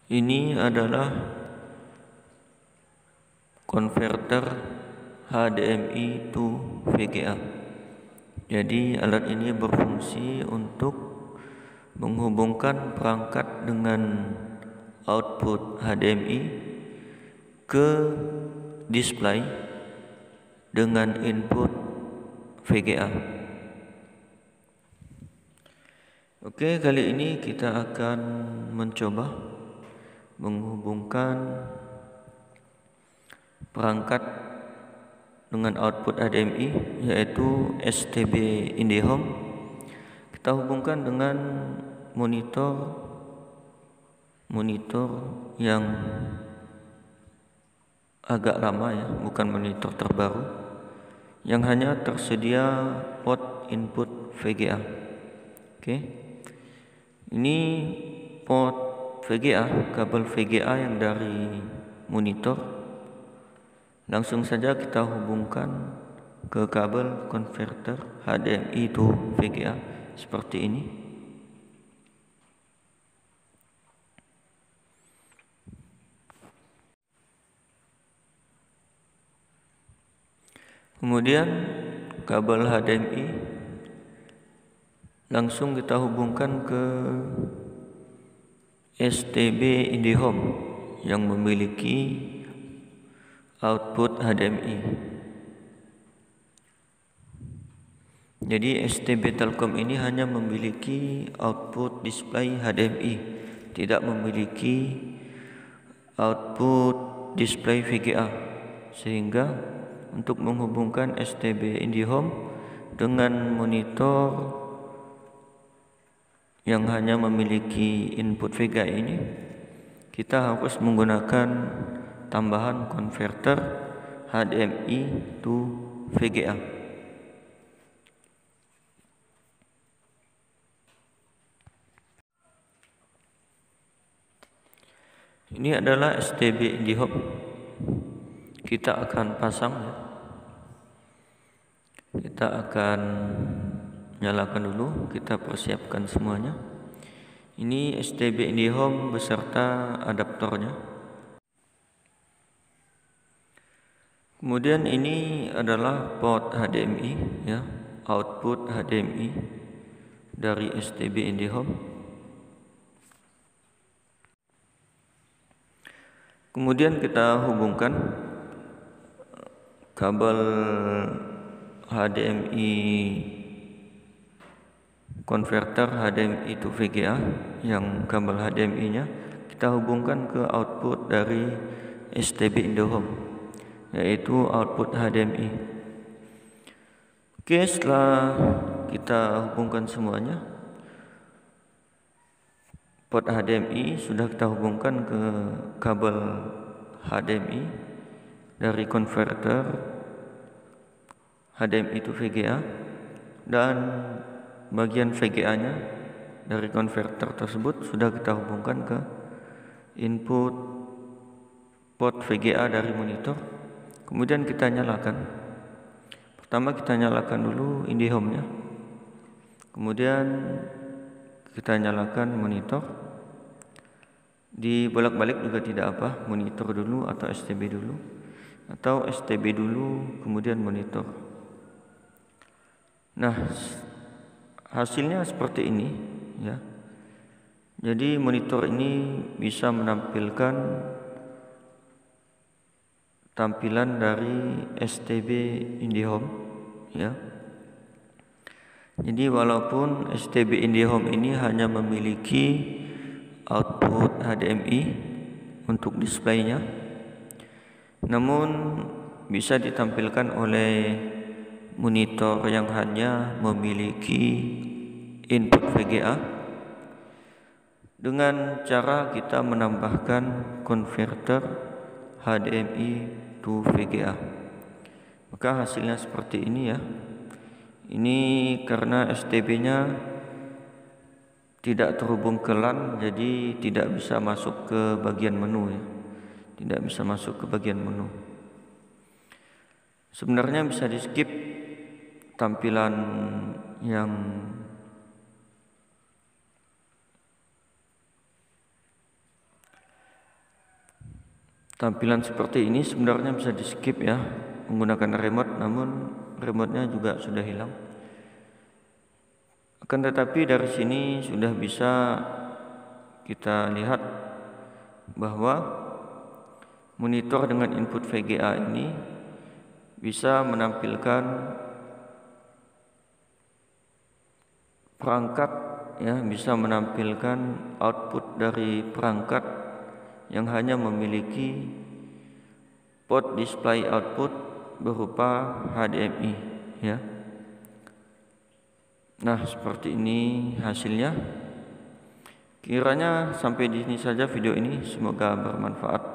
Ini adalah konverter HDMI to VGA. Jadi alat ini berfungsi untuk menghubungkan perangkat dengan output HDMI ke display dengan input VGA. Oke, kali ini kita akan mencoba menghubungkan perangkat dengan output HDMI yaitu STB IndiHome. Kita hubungkan dengan monitor yang agak lama ya, bukan monitor terbaru, yang hanya tersedia port input VGA. Oke. Ini port VGA, kabel VGA yang dari monitor. Langsung saja kita hubungkan ke kabel konverter HDMI to VGA seperti ini. Kemudian kabel HDMI langsung kita hubungkan ke STB IndiHome yang memiliki output HDMI. Jadi STB Telkom ini hanya memiliki output display HDMI, tidak memiliki output display VGA. Sehingga untuk menghubungkan STB IndiHome dengan monitor yang hanya memiliki input VGA ini, kita harus menggunakan tambahan konverter HDMI to VGA. Ini adalah STB IndiHome. Kita akan pasang ya. Kita akan nyalakan dulu, kita persiapkan semuanya. Ini STB IndiHome beserta adaptornya. Kemudian ini adalah port HDMI ya, output HDMI dari STB IndiHome. Kemudian kita hubungkan kabel HDMI konverter HDMI to VGA, yang kabel HDMI-nya kita hubungkan ke output dari STB IndiHome, yaitu output HDMI. Oke, setelah kita hubungkan semuanya, port HDMI sudah kita hubungkan ke kabel HDMI dari konverter HDMI to VGA, dan bagian VGA-nya dari konverter tersebut sudah kita hubungkan ke input port VGA dari monitor. Kemudian kita nyalakan. Pertama kita nyalakan dulu IndiHome-nya. Kemudian kita nyalakan monitor. Dibolak-balik juga tidak apa, monitor dulu atau STB dulu, atau STB dulu kemudian monitor. Nah, hasilnya seperti ini ya. Jadi monitor ini bisa menampilkan tampilan dari STB IndiHome ya. Jadi walaupun STB IndiHome ini hanya memiliki output HDMI untuk displaynya, namun bisa ditampilkan oleh monitor yang hanya memiliki input VGA dengan cara kita menambahkan konverter HDMI to VGA. Maka hasilnya seperti ini ya. Ini karena STB-nya tidak terhubung ke LAN, jadi tidak bisa masuk ke bagian menu ya. Tidak bisa masuk ke bagian menu. Sebenarnya bisa di skip tampilan yang Tampilan seperti ini sebenarnya bisa di skip ya menggunakan remote, namun remote-nya juga sudah hilang. Akan tetapi dari sini sudah bisa kita lihat bahwa monitor dengan input VGA ini bisa menampilkan perangkat ya, bisa menampilkan output dari perangkat yang hanya memiliki port display output berupa HDMI ya. Nah, seperti ini hasilnya. Kiranya sampai di sini saja video ini, semoga bermanfaat.